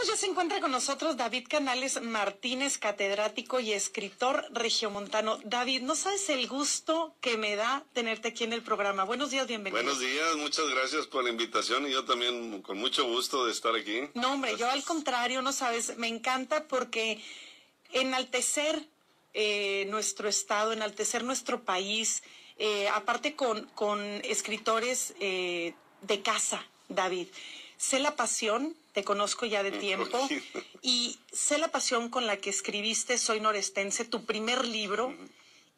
ya se encuentra con nosotros David Canales Martínez, catedrático y escritor regiomontano. David, no sabes el gusto que me da tenerte aquí en el programa. Buenos días, bienvenido. Buenos días, muchas gracias por la invitación y yo también con mucho gusto de estar aquí. No, hombre, gracias. Yo al contrario, no sabes, me encanta porque enaltecer nuestro estado, enaltecer nuestro país, aparte con escritores de casa, David. Sé la pasión, te conozco ya de tiempo, y sé la pasión con la que escribiste Soy Norestense, tu primer libro,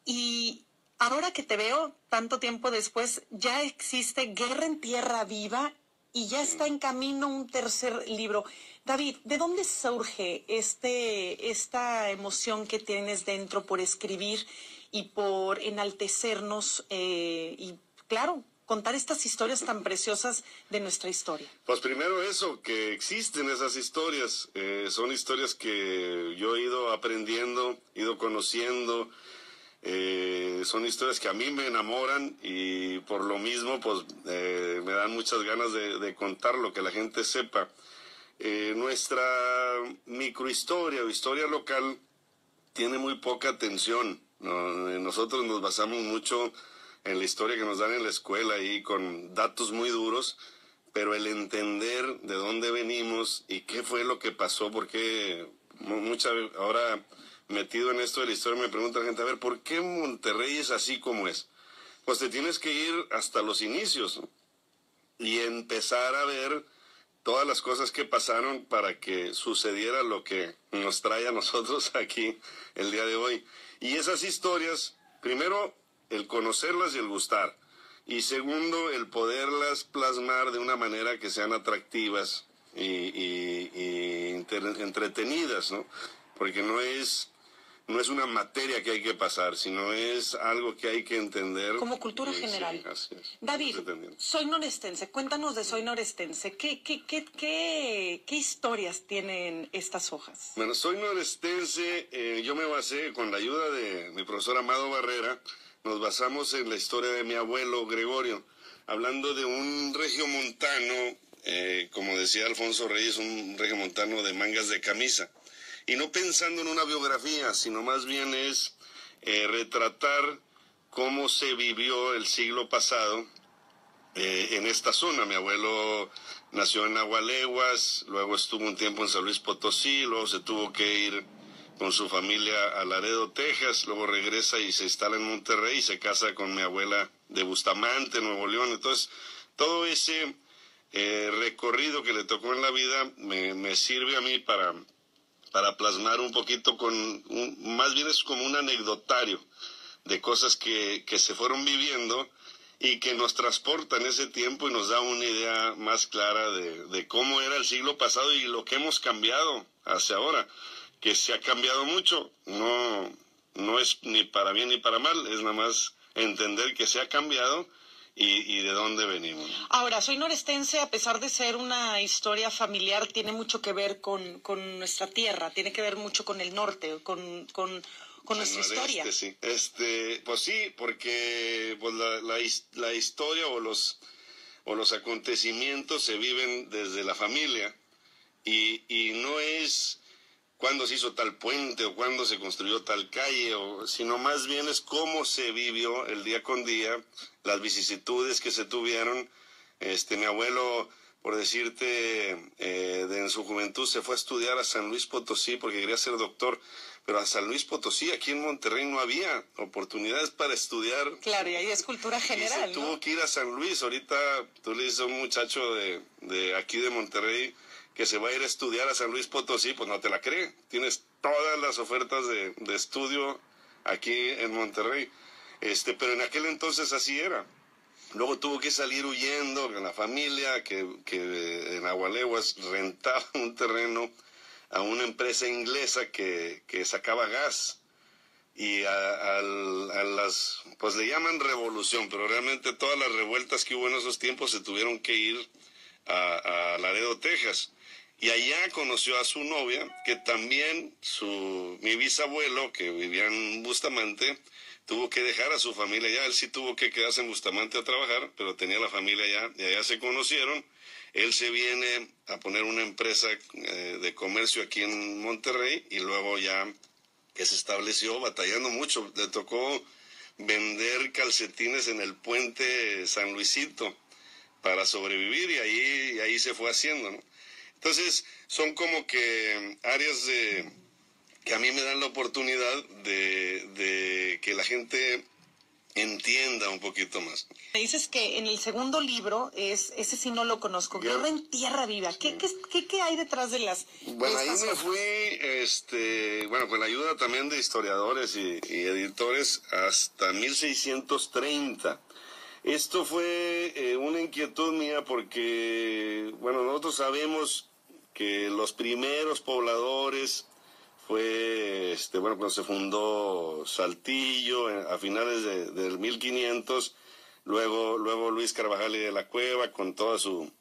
y ahora que te veo, tanto tiempo después, ya existe Guerra en Tierra Viva y ya está en camino un tercer libro. David, ¿de dónde surge esta emoción que tienes dentro por escribir y por enaltecernos y, claro, contar estas historias tan preciosas de nuestra historia? Pues primero eso, que existen esas historias. Son historias que yo he ido aprendiendo, ido conociendo. Son historias que a mí me enamoran y por lo mismo pues me dan muchas ganas de contarlo, que la gente sepa. Nuestra microhistoria o historia local tiene muy poca atención, ¿no? Nosotros nos basamos mucho en la historia que nos dan en la escuela y con datos muy duros, pero el entender de dónde venimos y qué fue lo que pasó, porque ahora metido en esto de la historia me pregunta la gente, a ver, ¿por qué Monterrey es así como es? Pues te tienes que ir hasta los inicios, ¿no? Y empezar a ver todas las cosas que pasaron para que sucediera lo que nos trae a nosotros aquí el día de hoy. Y esas historias, primero, el conocerlas y el gustar. Y segundo, el poderlas plasmar de una manera que sean atractivas y entretenidas, ¿no? Porque no es una materia que hay que pasar, sino es algo que hay que entender. Como cultura general. Sí, así es. David, Soy Norestense, cuéntanos de Soy Norestense. ¿Qué historias tienen estas hojas? Bueno, Soy Norestense, yo me basé, con la ayuda de mi profesor Amado Barrera, nos basamos en la historia de mi abuelo Gregorio, hablando de un regiomontano, como decía Alfonso Reyes, un regiomontano de mangas de camisa. Y no pensando en una biografía, sino más bien es retratar cómo se vivió el siglo pasado en esta zona. Mi abuelo nació en Agualeguas, luego estuvo un tiempo en San Luis Potosí, luego se tuvo que ir con su familia a Laredo, Texas, luego regresa y se instala en Monterrey y se casa con mi abuela de Bustamante, Nuevo León. Entonces, todo ese recorrido que le tocó en la vida me sirve a mí para plasmar un poquito más bien es como un anecdotario de cosas que se fueron viviendo y que nos transportan ese tiempo y nos da una idea más clara de cómo era el siglo pasado y lo que hemos cambiado hacia ahora, que se ha cambiado mucho, no es ni para bien ni para mal, es nada más entender que se ha cambiado y de dónde venimos. Ahora, Soy Norestense, a pesar de ser una historia familiar, tiene mucho que ver con nuestra tierra, tiene que ver mucho con el norte, con nuestra historia. Sí. Pues sí, porque pues la historia o los acontecimientos se viven desde la familia y no es cuándo se hizo tal puente o cuándo se construyó tal calle, sino más bien es cómo se vivió el día con día, las vicisitudes que se tuvieron. Mi abuelo, por decirte, en su juventud se fue a estudiar a San Luis Potosí porque quería ser doctor, pero a San Luis Potosí, aquí en Monterrey, no había oportunidades para estudiar. Claro, y ahí es cultura general, y se tuvo que ir a San Luis. Ahorita tú le dices a un muchacho de aquí de Monterrey que se va a ir a estudiar a San Luis Potosí, pues no te la cree. Tienes todas las ofertas de estudio aquí en Monterrey. Pero en aquel entonces así era. Luego tuvo que salir huyendo con la familia que en Agualeguas rentaba un terreno a una empresa inglesa que sacaba gas. Y pues le llaman revolución, pero realmente todas las revueltas que hubo en esos tiempos se tuvieron que ir a Laredo, Texas. Y allá conoció a su novia, que también mi bisabuelo, que vivía en Bustamante, tuvo que dejar a su familia allá. Él sí tuvo que quedarse en Bustamante a trabajar, pero tenía la familia allá, y allá se conocieron. Él se viene a poner una empresa de comercio aquí en Monterrey y luego ya que se estableció batallando mucho. Le tocó vender calcetines en el puente San Luisito para sobrevivir y ahí se fue haciendo, ¿no? Entonces son como que áreas que a mí me dan la oportunidad de que la gente entienda un poquito más. Me dices que en el segundo libro, ese sí no lo conozco, Guerra en Tierra Viva. Sí. ¿Qué hay detrás de las... Bueno, ahí me fui, bueno, con la ayuda también de historiadores y editores hasta 1630. Esto fue una inquietud mía porque, bueno, nosotros sabemos que los primeros pobladores fue, bueno, cuando se fundó Saltillo a finales del 1500, luego Luis Carvajal y de la Cueva con toda su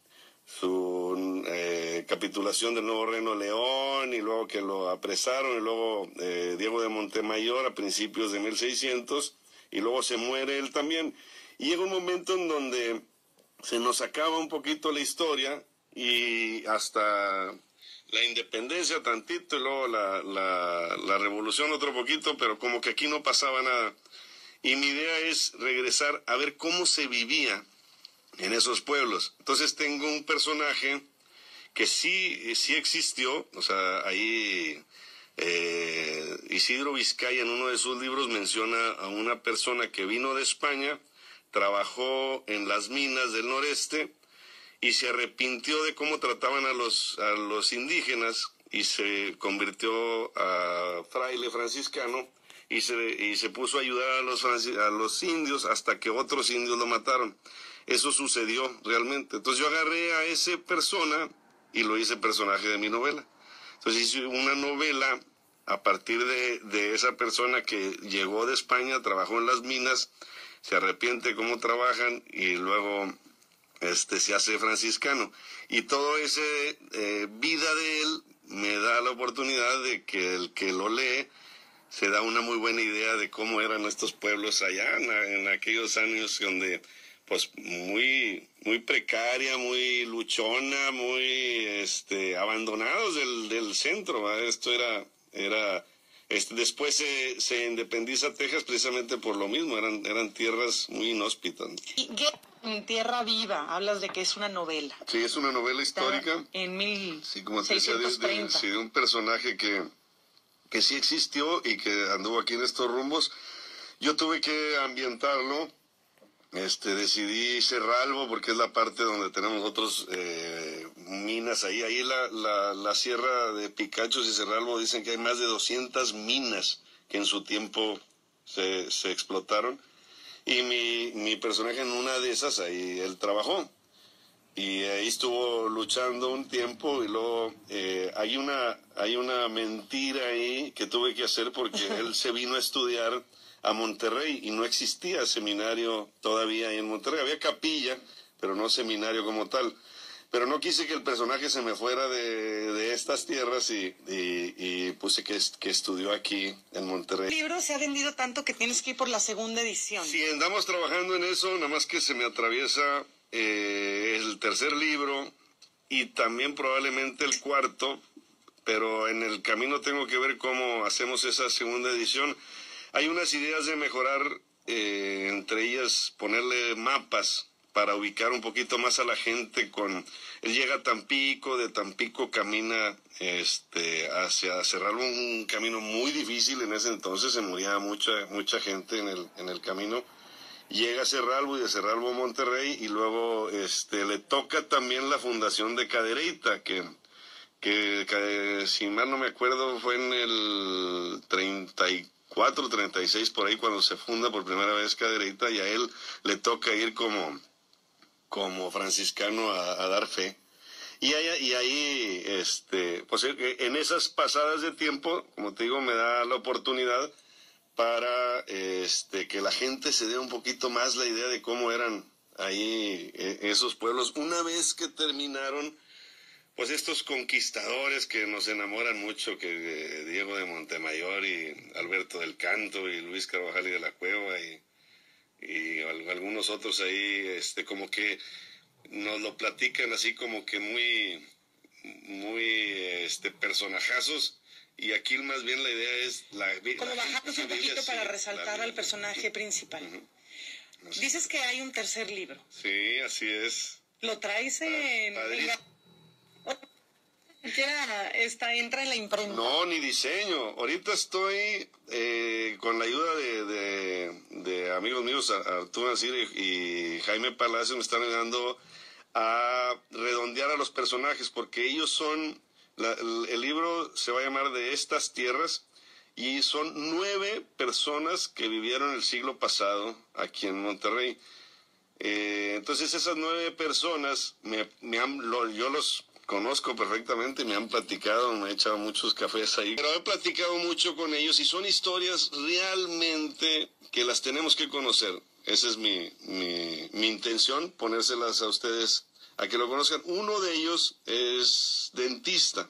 capitulación del Nuevo Reino de León y luego que lo apresaron y luego Diego de Montemayor a principios de 1600 y luego se muere él también. Y llega un momento en donde se nos acaba un poquito la historia y hasta la independencia tantito y luego la revolución otro poquito, pero como que aquí no pasaba nada. Y mi idea es regresar a ver cómo se vivía en esos pueblos. Entonces tengo un personaje que sí existió, o sea, ahí Isidro Vizcaya en uno de sus libros menciona a una persona que vino de España, trabajó en las minas del noreste y se arrepintió de cómo trataban a los indígenas y se convirtió a fraile franciscano y se puso a ayudar a los indios hasta que otros indios lo mataron. Eso sucedió realmente. Entonces yo agarré a esa persona y lo hice personaje de mi novela. Entonces hice una novela a partir de esa persona que llegó de España, trabajó en las minas, se arrepiente cómo trabajan y luego se hace franciscano. Y todo ese vida de él me da la oportunidad de que el que lo lee se da una muy buena idea de cómo eran estos pueblos allá en aquellos años donde pues muy precaria, muy luchona, muy abandonados del centro, ¿verdad? Esto era después se independiza Texas precisamente por lo mismo, eran tierras muy inhóspitas. Y Guerra en Tierra Viva, hablas de que es una novela. Sí, es una novela histórica. En 1630. Sí, como te decía, de un personaje que sí existió y que anduvo aquí en estos rumbos. Yo tuve que ambientarlo. Decidí Cerralbo porque es la parte donde tenemos otros minas ahí. Ahí la sierra de Picachos y Cerralbo dicen que hay más de 200 minas que en su tiempo se explotaron. Y mi personaje en una de esas, ahí él trabajó. Y ahí estuvo luchando un tiempo y luego hay una mentira ahí que tuve que hacer porque él se vino a estudiar a Monterrey y no existía seminario todavía ahí en Monterrey. Había capilla, pero no seminario como tal. Pero no quise que el personaje se me fuera de estas tierras y puse que estudió aquí en Monterrey. El libro se ha vendido tanto que tienes que ir por la segunda edición. Sí, andamos trabajando en eso, nada más que se me atraviesa el tercer libro y también probablemente el cuarto, pero en el camino tengo que ver cómo hacemos esa segunda edición. Hay unas ideas de mejorar, entre ellas ponerle mapas para ubicar un poquito más a la gente. Él llega a Tampico, de Tampico camina hacia Cerralbo, un camino muy difícil en ese entonces, se moría mucha gente en el camino. Llega a Cerralbo y de Cerralbo a Monterrey y luego le toca también la fundación de Cadereyta, que si mal no me acuerdo fue en el 34, 36 por ahí cuando se funda por primera vez Cadereyta y a él le toca ir como franciscano a dar fe. Y ahí, pues en esas pasadas de tiempo, como te digo, me da la oportunidad para que la gente se dé un poquito más la idea de cómo eran ahí esos pueblos una vez que terminaron pues estos conquistadores que nos enamoran mucho, que Diego de Montemayor y Alberto del Canto y Luis Carvajal y de la Cueva y algunos otros ahí, como que nos lo platican así como que muy personajazos, y aquí más bien la idea es como bajarnos un poquito para resaltar al personaje principal. Dices que hay un tercer libro. Sí, así es. ¿Lo traes en entra en la imprenta? No, ni diseño. Ahorita estoy con la ayuda de amigos míos, Arturo Ancir y Jaime Palacio, me están ayudando a redondear a los personajes, porque ellos son, el libro se va a llamar De estas tierras, y son 9 personas que vivieron el siglo pasado aquí en Monterrey. Entonces esas 9 personas yo los conozco perfectamente, me han platicado, me he echado muchos cafés ahí, pero he platicado mucho con ellos y son historias realmente que las tenemos que conocer. Esa es mi intención, ponérselas a ustedes a que lo conozcan. Uno de ellos es dentista.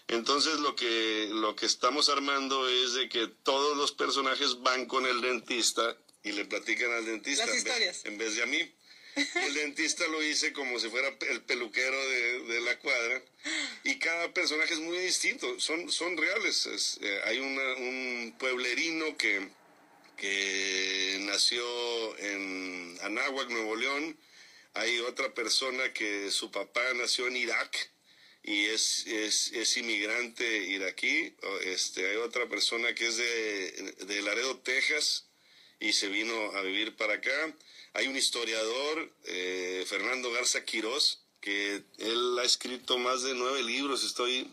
Entonces lo que estamos armando es de que todos los personajes van con el dentista y le platican al dentista las historias en vez de a mí. El dentista lo hice como si fuera el peluquero de la cuadra, y cada personaje es muy distinto, son reales. Hay un pueblerino que nació en Anáhuac, Nuevo León. Hay otra persona que su papá nació en Irak y es inmigrante iraquí. Hay otra persona que es de Laredo, Texas, y se vino a vivir para acá. Hay un historiador, Fernando Garza Quirós, que él ha escrito más de 9 libros. Estoy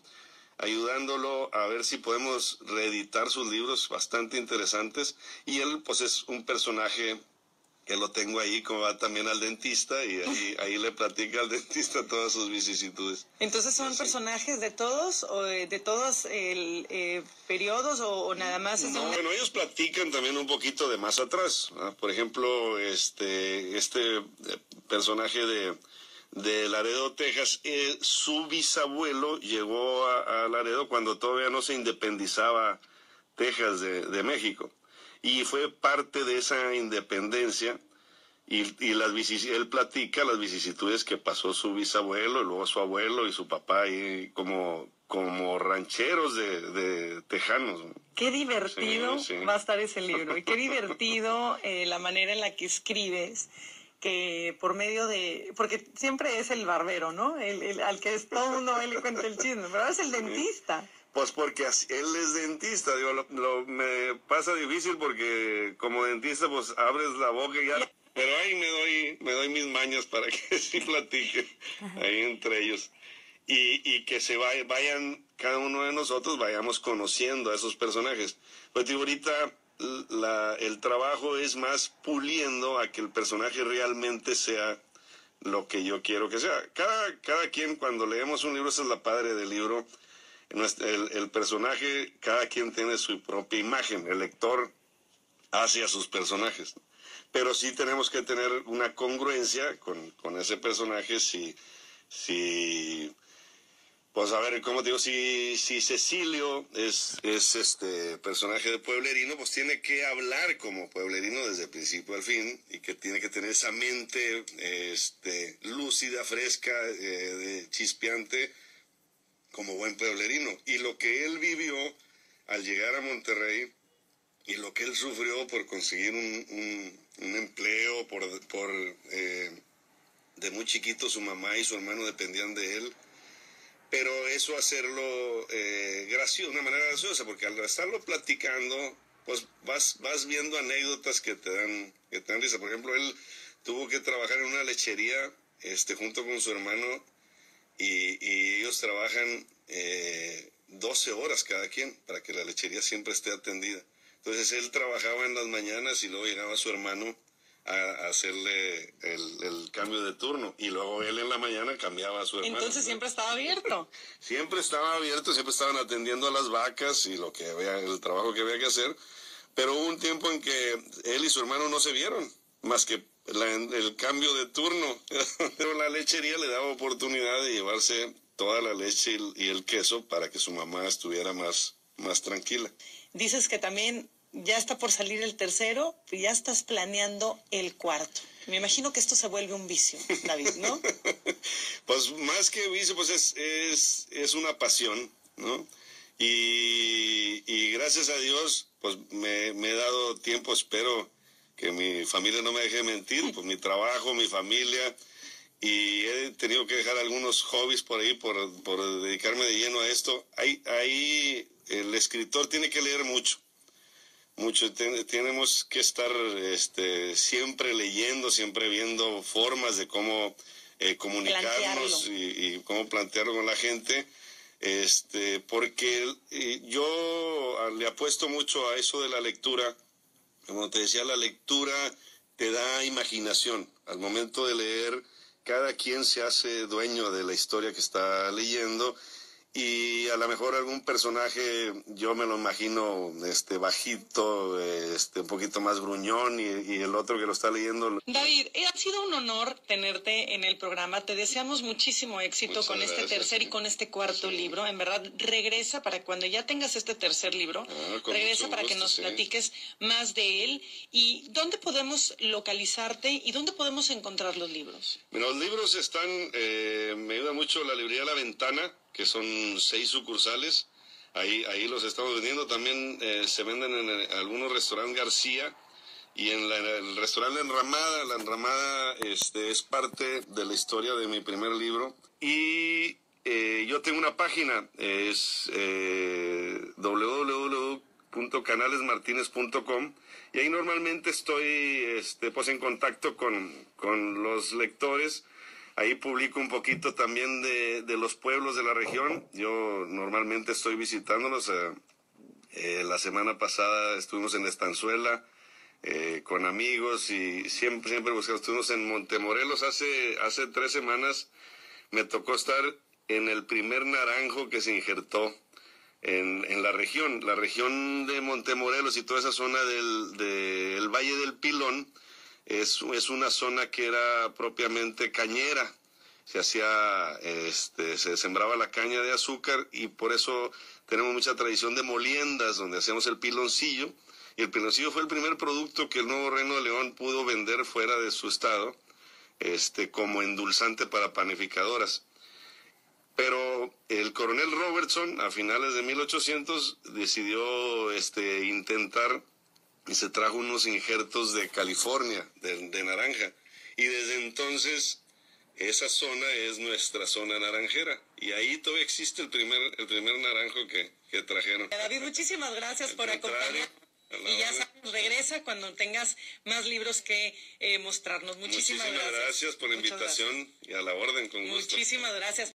ayudándolo a ver si podemos reeditar sus libros, bastante interesantes. Y él, pues, es un personaje que lo tengo ahí, como va también al dentista, y ahí le platica al dentista todas sus vicisitudes. Entonces, ¿son personajes de todos o de todos periodos o nada más? No, bueno, ellos platican también un poquito de más atrás, ¿no? Por ejemplo, este personaje de Laredo, Texas, su bisabuelo llegó a Laredo cuando todavía no se independizaba Texas de México, y fue parte de esa independencia, y él platica las vicisitudes que pasó su bisabuelo, y luego su abuelo y su papá, y como rancheros de tejanos. Qué divertido sí. va a estar ese libro, y qué divertido la manera en la que escribes, que por medio porque siempre es el barbero, ¿no? Al que todo el mundo le cuenta el chisme, pero ahora es el dentista. Pues porque él es dentista, digo, me pasa difícil porque como dentista pues abres la boca y ya, pero ahí me doy mis mañas para que sí platiquen ahí entre ellos, y que se vayan, cada uno de nosotros vayamos conociendo a esos personajes. Pues digo, ahorita el trabajo es más puliendo a que el personaje realmente sea lo que yo quiero que sea. Cada quien, cuando leemos un libro, esa es la padre del libro. El personaje, cada quien tiene su propia imagen, el lector hace a sus personajes, pero sí tenemos que tener una congruencia con ese personaje. Pues a ver, ¿cómo te digo? Si Cecilio es este personaje de pueblerino, pues tiene que hablar como pueblerino desde el principio al fin, y que tiene que tener esa mente lúcida, fresca, chispeante, como buen pueblerino. Y lo que él vivió al llegar a Monterrey, y lo que él sufrió por conseguir un empleo, de muy chiquito su mamá y su hermano dependían de él, pero eso hacerlo gracioso, de una manera graciosa, porque al estarlo platicando, pues vas viendo anécdotas que te dan risa. Por ejemplo, él tuvo que trabajar en una lechería junto con su hermano, y ellos trabajan 12 horas cada quien para que la lechería siempre esté atendida. Entonces él trabajaba en las mañanas y luego llegaba su hermano a hacerle el cambio de turno, y luego él en la mañana cambiaba a su hermano. Entonces siempre estaba abierto. Siempre estaba abierto, siempre estaban atendiendo a las vacas y el trabajo que había que hacer, pero hubo un tiempo en que él y su hermano no se vieron, más que el cambio de turno. Pero la lechería le daba oportunidad de llevarse toda la leche y el queso para que su mamá estuviera más tranquila. Dices que también ya está por salir el tercero, y ya estás planeando el cuarto. Me imagino que esto se vuelve un vicio, David, ¿no? Pues más que vicio, pues es una pasión, ¿no? Y gracias a Dios, pues me he dado tiempo, espero que mi familia no me deje mentir, pues mi trabajo, mi familia, y he tenido que dejar algunos hobbies por ahí por dedicarme de lleno a esto. Ahí el escritor tiene que leer mucho. Tenemos que estar siempre leyendo, siempre viendo formas de cómo comunicarnos y cómo plantearlo con la gente, porque yo le apuesto mucho a eso de la lectura. Como te decía, la lectura te da imaginación. Al momento de leer, cada quien se hace dueño de la historia que está leyendo. Y a lo mejor algún personaje yo me lo imagino bajito, un poquito más gruñón, y el otro que lo está leyendo. David, ha sido un honor tenerte en el programa. Te deseamos muchísimo éxito con este tercer y con este cuarto libro. En verdad, regresa para cuando ya tengas este tercer libro, regresa para que nos platiques más de él. ¿Y dónde podemos localizarte y dónde podemos encontrar los libros? Mira, los libros están, me ayuda mucho la librería La Ventana, que son 6 sucursales. Ahí los estamos vendiendo. También se venden en algunos restaurantes García y en el restaurante La Enramada. La Enramada es parte de la historia de mi primer libro. Y yo tengo una página, es www.canalesmartinez.com, y ahí normalmente estoy pues en contacto con los lectores. Ahí publico un poquito también de los pueblos de la región. Yo normalmente estoy visitándolos. La semana pasada estuvimos en Estanzuela con amigos y siempre buscamos. Estuvimos en Montemorelos hace 3 semanas. Me tocó estar en el primer naranjo que se injertó en la región de Montemorelos y toda esa zona del Valle del Pilón. Es una zona que era propiamente cañera. Se sembraba la caña de azúcar, y por eso tenemos mucha tradición de moliendas donde hacemos el piloncillo. Y el piloncillo fue el primer producto que el Nuevo Reino de León pudo vender fuera de su estado, como endulzante para panificadoras. Pero el coronel Robertson, a finales de 1800, decidió intentar, y se trajo unos injertos de California, de naranja. Y desde entonces, esa zona es nuestra zona naranjera. Y ahí todavía existe el primer naranjo que trajeron. David, muchísimas gracias por acompañarnos. Y ya sabes, regresa cuando tengas más libros que mostrarnos. Muchísimas gracias por la invitación y a la orden, con gusto. Muchísimas gracias.